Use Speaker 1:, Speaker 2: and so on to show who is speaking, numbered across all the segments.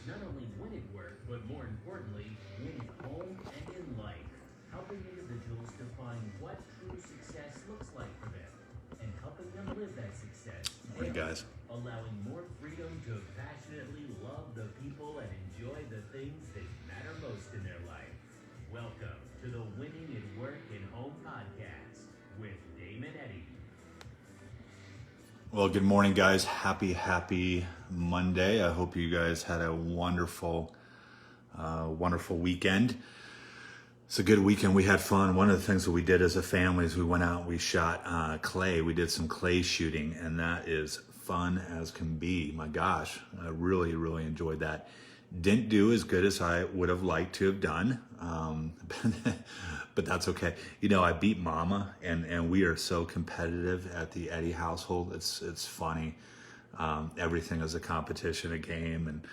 Speaker 1: not only win at work, but more importantly, win at home and in life, helping individuals define what true success looks like for them, and helping them live that success,
Speaker 2: Morning, guys.
Speaker 1: allowing more freedom to passionately love the people and enjoy the things that matter most in their life. Welcome to the Winning at Work and Home podcast with Damon Eddy.
Speaker 2: Well, good morning, guys. Happy Monday. I hope you guys had a wonderful weekend. It's a good weekend. We had fun. One of the things that we did as a family is we went out and we shot clay. We did some clay shooting, and that is fun as can be. My gosh, I really enjoyed that. Didn't do as good as I would have liked to have done, but that's okay. You know, I beat Mama, and we are so competitive at the Eddy household. It's funny. Everything is a competition, a game,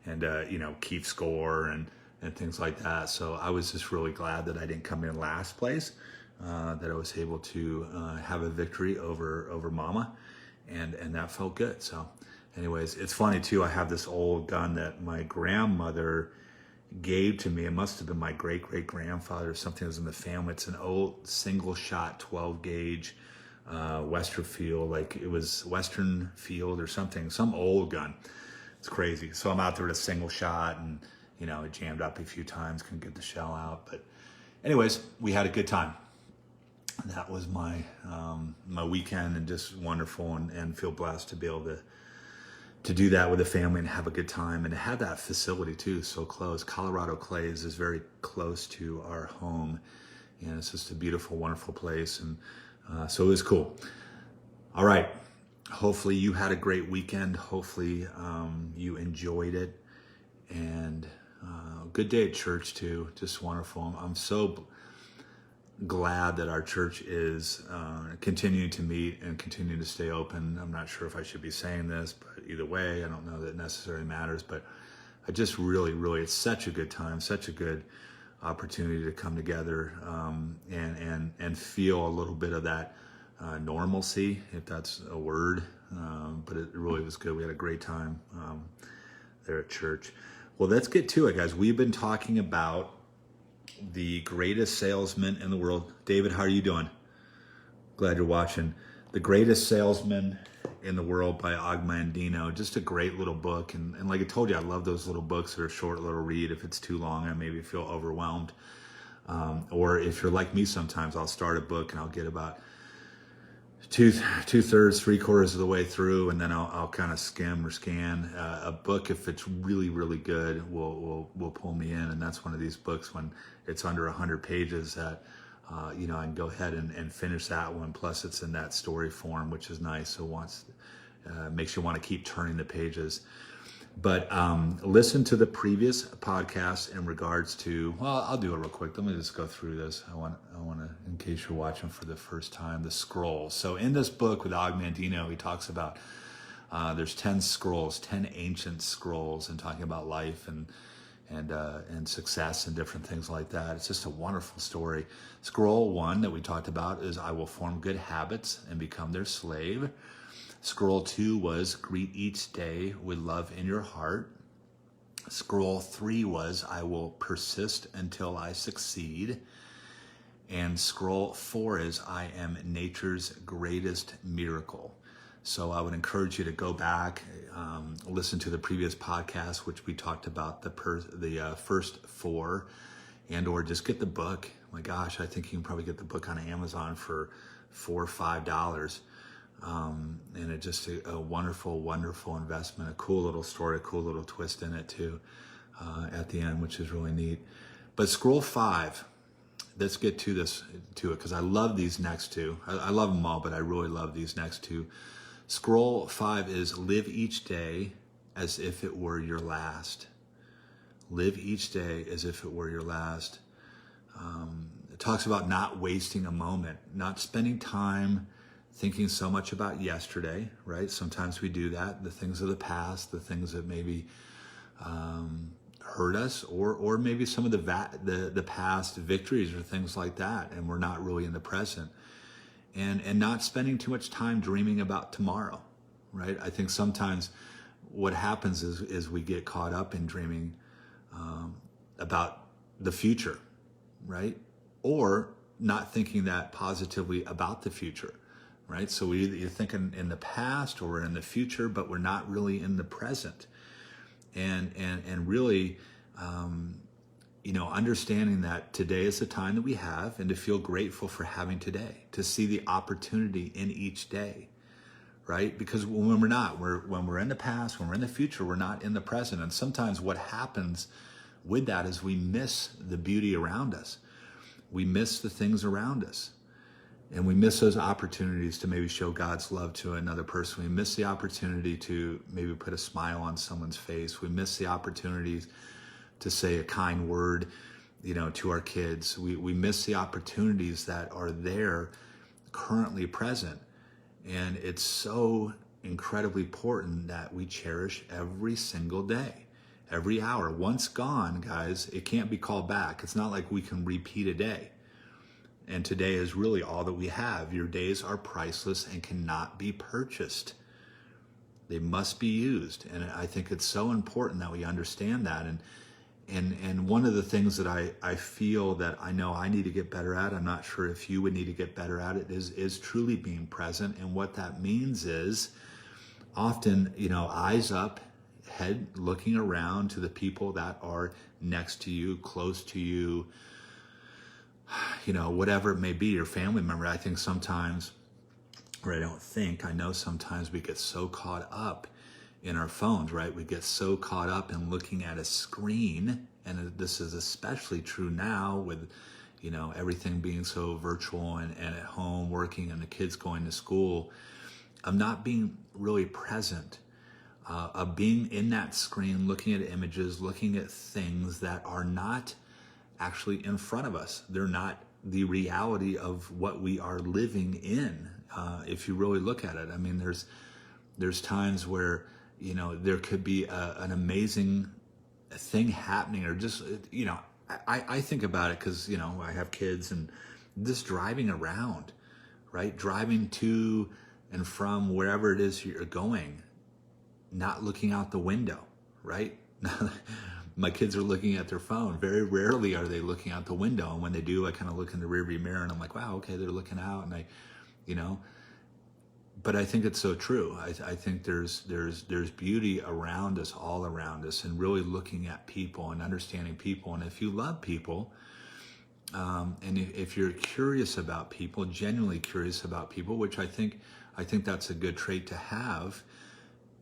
Speaker 2: and you know, keep score and things like that. So I was just really glad that I didn't come in last place, that I was able to have a victory over Mama, and that felt good. So anyways, it's funny too, I have this old gun that my grandmother gave to me. It must have been my great-great-grandfather or something that was in the family. It's an old single shot 12 gauge Westerfield, like it was Western Field or something, some old gun. It's crazy. So I'm out there with a single shot, and you know, it jammed up a few times, couldn't get the shell out. But anyways, we had a good time. That was my my weekend, and just wonderful, and feel blessed to be able to do that with the family and have a good time, and to have that facility too, so close. Colorado Clays is very close to our home, and it's just a beautiful, wonderful place, and so it was cool. All right, hopefully you had a great weekend. Hopefully you enjoyed it, and good day at church too, just wonderful. I'm so glad that our church is continuing to meet and continuing to stay open. I'm not sure if I should be saying this, but either way, I don't know that it necessarily matters, but I just really, it's such a good time, such a good opportunity to come together and feel a little bit of that normalcy, if that's a word, but it really was good. We had a great time there at church. Well, let's get to it, guys. We've been talking about the greatest salesman in the world. David, how are you doing? Glad you're watching. The Greatest Salesman in the World by Og Mandino. Just a great little book. And like I told you, I love those little books that are short little read. If it's too long, I maybe feel overwhelmed. Or if you're like me sometimes, I'll start a book and I'll get about two-thirds, three-quarters of the way through, and then I'll kind of skim or scan. A book, if it's really good, will pull me in, and that's one of these books when it's under 100 pages that you know, I can go ahead and finish that one. Plus, it's in that story form, which is nice. So makes you want to keep turning the pages. But listen to the previous podcast in regards to, well, I'll do it real quick. Let me just go through this. I want to, in case you're watching for the first time, the scrolls. So in this book with Og Mandino, he talks about there's 10 scrolls, 10 ancient scrolls, and talking about life and success and different things like that. It's just a wonderful story. Scroll 1 that we talked about is I will form good habits and become their slave. Scroll 2 was greet each day with love in your heart. Scroll 3 was I will persist until I succeed. And scroll 4 is I am nature's greatest miracle. So I would encourage you to go back, listen to the previous podcast, which we talked about the first 4, and or just get the book. My gosh, I think you can probably get the book on Amazon for $4 or $5. And it's just a wonderful investment, a cool little story, a cool little twist in it too, at the end, which is really neat. But scroll 5, let's get to it, because I love these next two. I love them all, but I really love these next two. Scroll 5 is live each day as if it were your last. Live each day as if it were your last. It talks about not wasting a moment, not spending time thinking so much about yesterday, right? Sometimes we do that, the things of the past, the things that maybe hurt us, or maybe some of the past victories or things like that, and we're not really in the present. And not spending too much time dreaming about tomorrow, right? I think sometimes what happens is we get caught up in dreaming about the future, right? Or not thinking that positively about the future, right? So we either thinking in the past or we're in the future, but we're not really in the present. And really, understanding that today is the time that we have, and to feel grateful for having today, to see the opportunity in each day, right? Because when we're in the past, when we're in the future, we're not in the present. And sometimes what happens with that is we miss the beauty around us. We miss the things around us. And we miss those opportunities to maybe show God's love to another person. We miss the opportunity to maybe put a smile on someone's face. We miss the opportunities to say a kind word, to our kids. We miss the opportunities that are there currently present. And it's so incredibly important that we cherish every single day, every hour. Once gone, guys, it can't be called back. It's not like we can repeat a day. And today is really all that we have. Your days are priceless and cannot be purchased. They must be used. And I think it's so important that we understand that. And one of the things that I feel that I know I need to get better at, I'm not sure if you would need to get better at it, is truly being present. And what that means is often, eyes up, head looking around to the people that are next to you, close to you, whatever it may be, your family member. I think sometimes, or I know sometimes we get so caught up in our phones, right? We get so caught up in looking at a screen, and this is especially true now with, everything being so virtual and at home working and the kids going to school. I'm not being really present, of being in that screen, looking at images, looking at things that are not actually in front of us. They're not the reality of what we are living in. If you really look at it, I mean, there's times where, there could be an amazing thing happening, or just, I think about it because, I have kids, and just driving around, right? Driving to and from wherever it is you're going, not looking out the window, right? My kids are looking at their phone. Very rarely are they looking out the window. And when they do, I kind of look in the rearview mirror and I'm like, wow, okay, they're looking out. And but I think it's so true. I think there's beauty around us, all around us, and really looking at people and understanding people. And if you love people, and if you're curious about people, genuinely curious about people, which I think that's a good trait to have.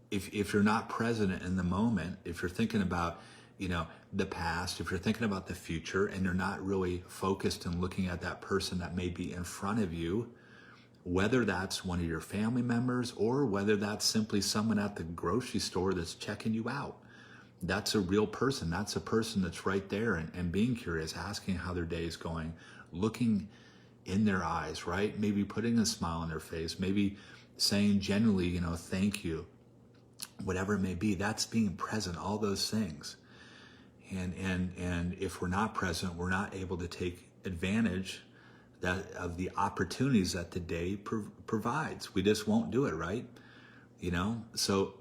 Speaker 2: If you're not present in the moment, if you're thinking about, the past, if you're thinking about the future, and you're not really focused and looking at that person that may be in front of you, whether that's one of your family members or whether that's simply someone at the grocery store that's checking you out, that's a real person. That's a person that's right there, and being curious, asking how their day is going, looking in their eyes, right? Maybe putting a smile on their face, maybe saying genuinely, thank you, whatever it may be. That's being present, all those things. And if we're not present, we're not able to take advantage of the opportunities that the day provides. We just won't do it, right? So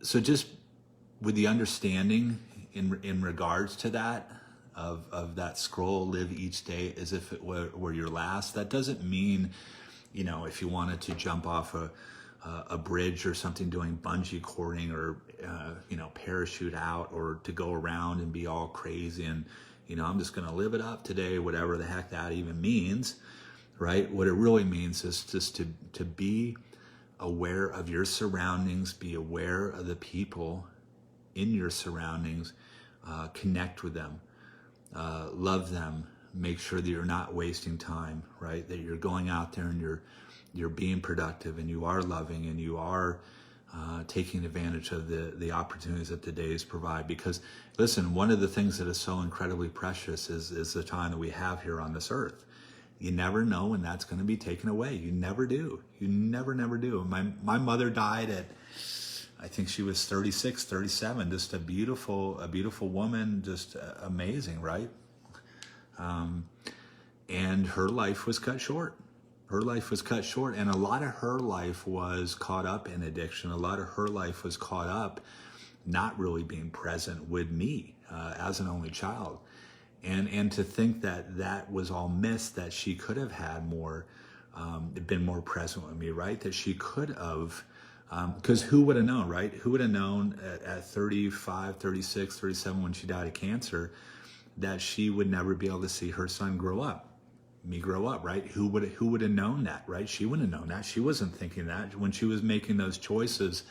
Speaker 2: just with the understanding in regards to that, of that scroll, live each day as if it were your last. That doesn't mean, if you wanted to jump off a bridge or something, doing bungee cording, or parachute out, or to go around and be all crazy and I'm just going to live it up today, whatever the heck that even means, right? What it really means is just to be aware of your surroundings, be aware of the people in your surroundings, connect with them, love them, make sure that you're not wasting time, right? That you're going out there and you're being productive, and you are loving, and you are taking advantage of the opportunities that the days provide. Because listen, one of the things that is so incredibly precious is the time that we have here on this earth. You never know when that's going to be taken away. You never do. You never do. My mother died at, I think she was 36, 37, just a beautiful woman, just amazing, right? And her life was cut short. Her life was cut short, and a lot of her life was caught up in addiction. A lot of her life was caught up not really being present with me as an only child. And to think that that was all missed, that she could have had more, been more present with me, right? That she could have, because who would have known, right? Who would have known at 35, 36, 37 when she died of cancer that she would never be able to see her son grow up, me grow up, right? Who would have known that, right? She wouldn't have known that. She wasn't thinking that when she was making those choices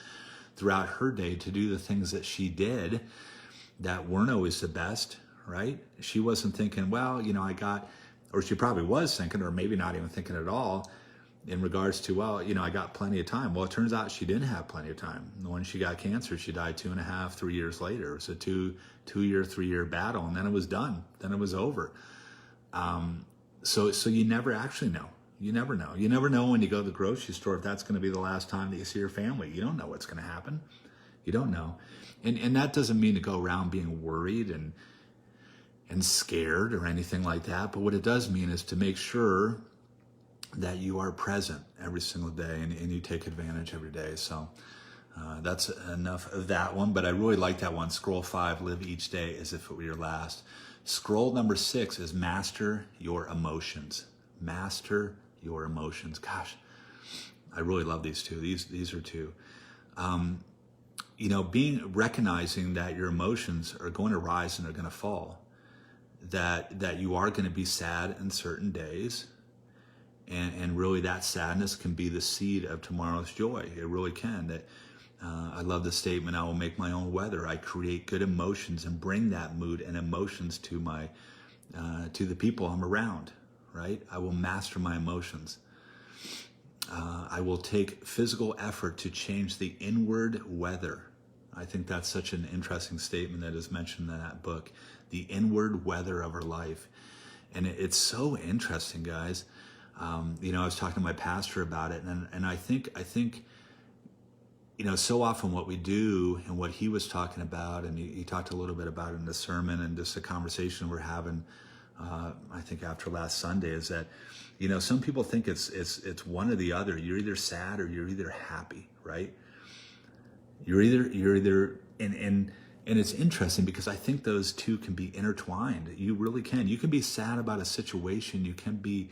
Speaker 2: throughout her day to do the things that she did that weren't always the best, right? She wasn't thinking, well, you know, or she probably was thinking, or maybe not even thinking at all in regards to, well, you know, I got plenty of time. Well, it turns out she didn't have plenty of time. When she got cancer, she died 2.5, 3 years later. It was a 3-year battle, and then it was done. Then it was over. So you never actually know. You never know. You never know when you go to the grocery store if that's going to be the last time that you see your family. You don't know what's going to happen. You don't know. And that doesn't mean to go around being worried and scared or anything like that. But what it does mean is to make sure that you are present every single day and you take advantage every day. So that's enough of that one. But I really like that one. Scroll 5, live each day as if it were your last. Scroll number 6 is master your emotions. Master your emotions. Gosh, I really love these two. These are two. You know, recognizing that your emotions are going to rise and they're going to fall. That you are going to be sad in certain days. And really that sadness can be the seed of tomorrow's joy. It really can. That I love the statement, I will make my own weather. I create good emotions and bring that mood and emotions to the people I'm around, right? I will master my emotions. I will take physical effort to change the inward weather. I think that's such an interesting statement that is mentioned in that book, the inward weather of our life. And it's so interesting, guys. You know, I was talking to my pastor about it, and I think, you know, so often what we do and what he was talking about, and he talked a little bit about it in the sermon and just a conversation we're having, I think after last Sunday, is that, you know, some people think it's one or the other. You're either sad or you're either happy, right? You're either, and it's interesting because I think those two can be intertwined. You really can. You can be sad about a situation. You can be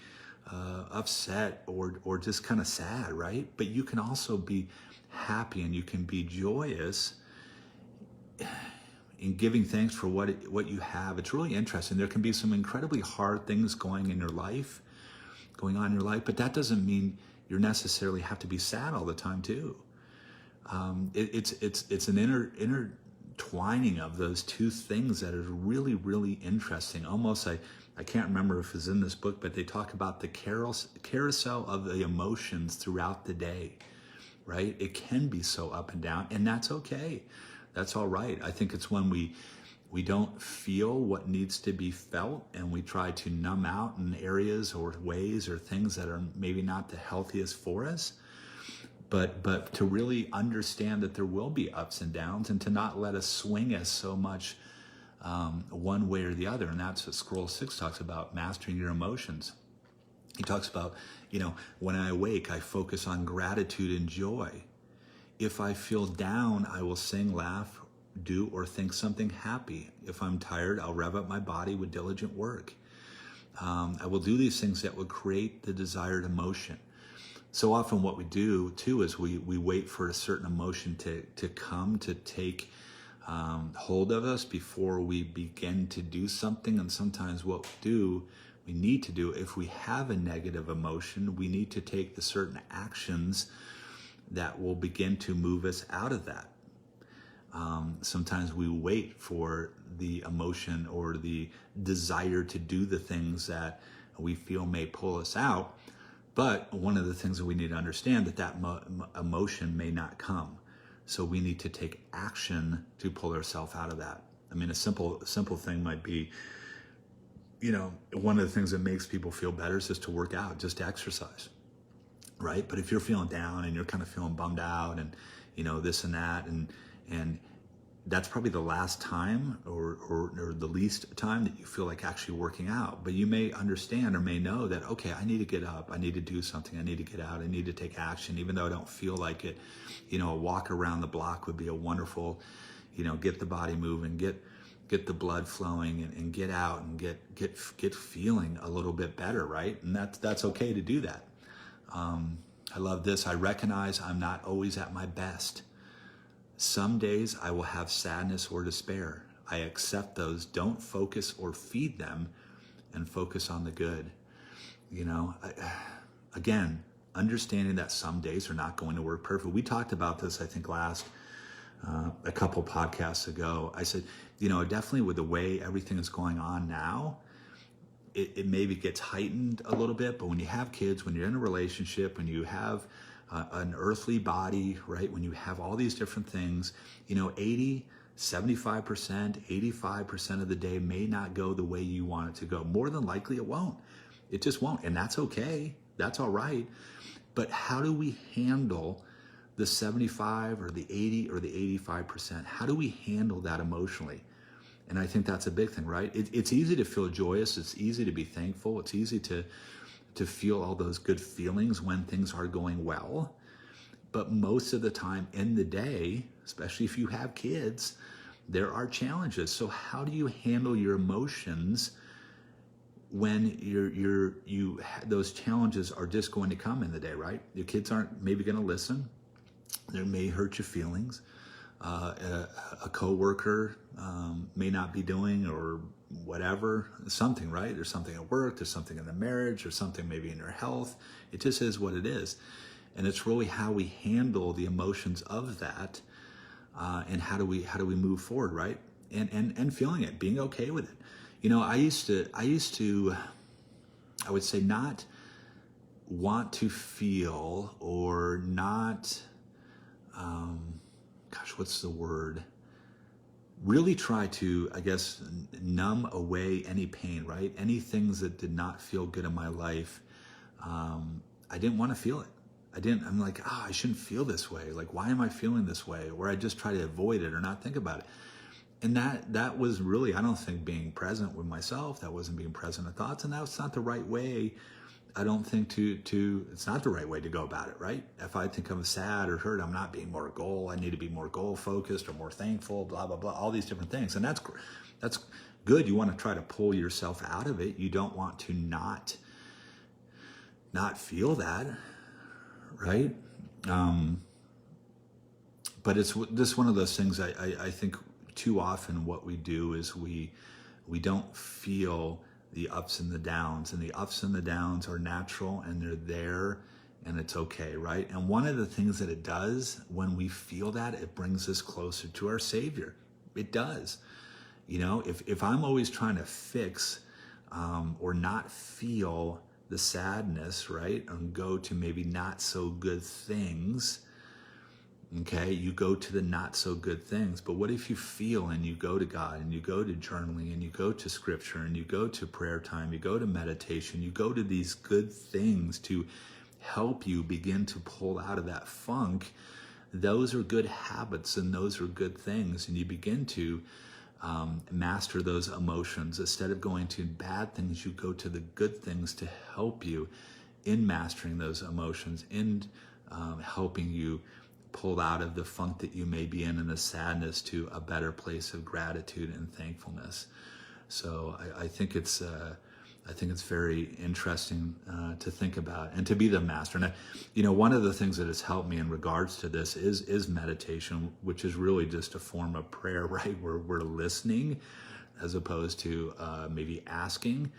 Speaker 2: upset or just kind of sad, right? But you can also be happy and you can be joyous in giving thanks for what you have. It's really interesting. There can be some incredibly hard things going on in your life, but that doesn't mean you necessarily have to be sad all the time too. It's an intertwining of those two things that is really, really interesting. Almost, I can't remember if it's in this book, but they talk about the carousel of the emotions throughout the day, right? It can be so up and down, and that's okay. That's all right. I think it's when we don't feel what needs to be felt, and we try to numb out in areas or ways or things that are maybe not the healthiest for us. But to really understand that there will be ups and downs, and to not let us swing us so much one way or the other. And that's what Scroll 6 talks about, mastering your emotions. He talks about, you know, when I awake, I focus on gratitude and joy. If I feel down, I will sing, laugh, do, or think something happy. If I'm tired, I'll rev up my body with diligent work. I will do these things that will create the desired emotion. So often what we do too is we wait for a certain emotion to come, to take hold of us before we begin to do something. And sometimes what we need to do, if we have a negative emotion, we need to take the certain actions that will begin to move us out of that. Sometimes we wait for the emotion or the desire to do the things that we feel may pull us out. But one of the things that we need to understand that emotion may not come. So we need to take action to pull ourselves out of that. I mean, a simple thing might be, you know, one of the things that makes people feel better is just to work out, just to exercise, right? But if you're feeling down and you're kind of feeling bummed out and, you know, this and that, and that's probably the last time or the least time that you feel like actually working out. But you may understand or may know that, okay, I need to get up, I need to do something, I need to get out, I need to take action, even though I don't feel like it. A walk around the block would be a wonderful, get the body moving, get the blood flowing, and get out and get feeling a little bit better, right? And that's okay to do that. I love this. I recognize I'm not always at my best. Some days I will have sadness or despair. I accept those, don't focus or feed them, and focus on the good. Again, understanding that some days are not going to work perfect. We talked about this, I think, a couple podcasts ago. I said, definitely with the way everything is going on now, it maybe gets heightened a little bit, but when you have kids, when you're in a relationship, when you have an earthly body, right? When you have all these different things, 80, 75%, 85% of the day may not go the way you want it to go. More than likely it won't. It just won't. And that's okay. That's all right. But how do we handle the 75 or the 80 or the 85%? How do we handle that emotionally? And I think that's a big thing, right? It's easy to feel joyous. It's easy to be thankful. It's easy to feel all those good feelings when things are going well. But most of the time in the day, especially if you have kids, there are challenges. So how do you handle your emotions when those challenges are just going to come in the day, right? Your kids aren't maybe going to listen. They may hurt your feelings. A coworker may not be doing or whatever, something, right? There's something at work, there's something in the marriage, there's something maybe in your health. It just is what it is. And it's really how we handle the emotions of that, and how do we move forward, right? And feeling it, being okay with it. I used to, I would say, not want to feel or not, what's the word? Really try to, I guess, numb away any pain, right? Any things that did not feel good in my life. I didn't want to feel it. I'm like, I shouldn't feel this way. Like, why am I feeling this way? Or I just try to avoid it or not think about it. And that was really, I don't think, being present with myself. That wasn't being present in thoughts. And that's not the right way. I don't think it's not the right way to go about it, right? If I think I'm sad or hurt, I'm not being more goal. I need to be more goal focused or more thankful, blah, blah, blah, all these different things. And that's good. You want to try to pull yourself out of it. You don't want to not feel that, right? But it's just one of those things. I think too often what we do is we don't feel the ups and the downs, and the ups and the downs are natural and they're there and it's okay, right? And one of the things that it does when we feel that, it brings us closer to our Savior. It does. If I'm always trying to fix or not feel the sadness, right, and go to maybe not so good things, okay, you go to the not so good things. But what if you feel and you go to God and you go to journaling and you go to scripture and you go to prayer time, you go to meditation, you go to these good things to help you begin to pull out of that funk? Those are good habits and those are good things. And you begin to master those emotions. Instead of going to bad things, you go to the good things to help you in mastering those emotions, in helping you pulled out of the funk that you may be in and the sadness to a better place of gratitude and thankfulness. So I think it's very interesting to think about and to be the master. And one of the things that has helped me in regards to this is meditation, which is really just a form of prayer, right? Where we're listening as opposed to maybe asking,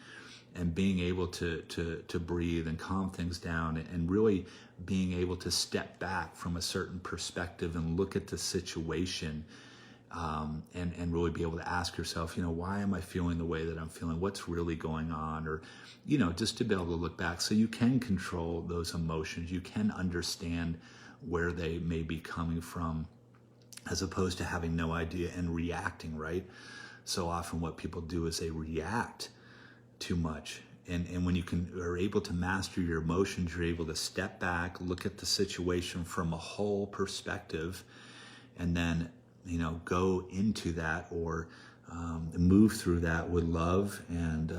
Speaker 2: and being able to breathe and calm things down, and really being able to step back from a certain perspective and look at the situation, and really be able to ask yourself, why am I feeling the way that I'm feeling? What's really going on? Or, just to be able to look back so you can control those emotions. You can understand where they may be coming from, as opposed to having no idea and reacting, right? So often what people do is they react too much. And when you are able to master your emotions, you're able to step back, look at the situation from a whole perspective, and then go into that or move through that with love and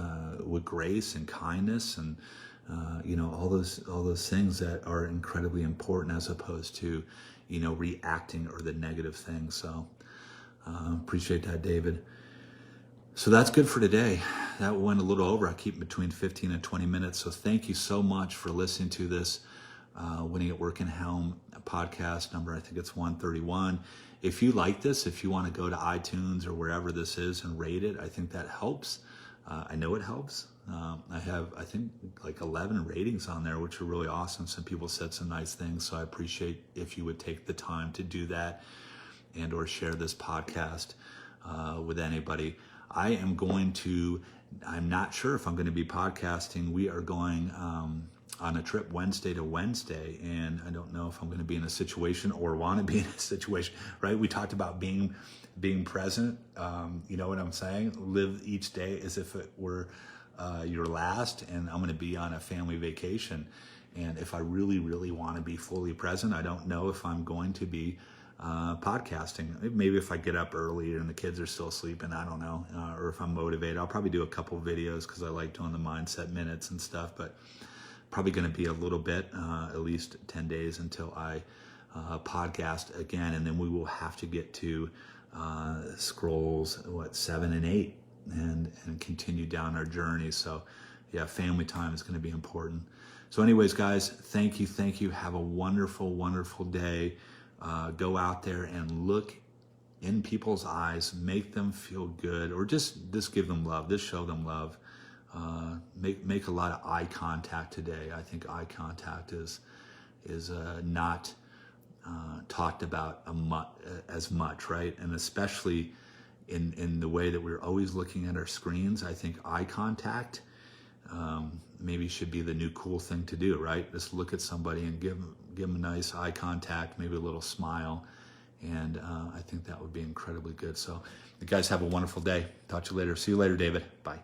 Speaker 2: with grace and kindness and all those things that are incredibly important, as opposed to reacting or the negative things. So appreciate that, David. So that's good for today. That went a little over. I keep between 15 and 20 minutes. So thank you so much for listening to this Winning at Work and Home podcast number. I think it's 131. If you like this, if you want to go to iTunes or wherever this is and rate it, I think that helps. I know it helps. I have, I think, like 11 ratings on there, which are really awesome. Some people said some nice things, so I appreciate if you would take the time to do that and or share this podcast with anybody. I'm not sure if I'm going to be podcasting. We are going on a trip Wednesday to Wednesday, and I don't know if I'm going to be in a situation or want to be in a situation, right? We talked about being present. You know what I'm saying? Live each day as if it were your last, and I'm going to be on a family vacation. And if I really, really want to be fully present, I don't know if I'm going to be podcasting. Maybe if I get up early and the kids are still sleeping, I don't know. Or if I'm motivated, I'll probably do a couple of videos because I like doing the mindset minutes and stuff, but probably going to be a little bit, at least 10 days until I podcast again. And then we will have to get to scrolls, 7 and 8 and continue down our journey. So yeah, family time is going to be important. So anyways, guys, thank you. Have a wonderful, wonderful day. Go out there and look in people's eyes, make them feel good, or just give them love, just show them love. Make a lot of eye contact today. I think eye contact is not talked about as much, right? And especially in the way that we're always looking at our screens, I think eye contact maybe should be the new cool thing to do, right? Just look at somebody and give them a nice eye contact, maybe a little smile, and I think that would be incredibly good. So you guys have a wonderful day. Talk to you later. See you later, David. Bye.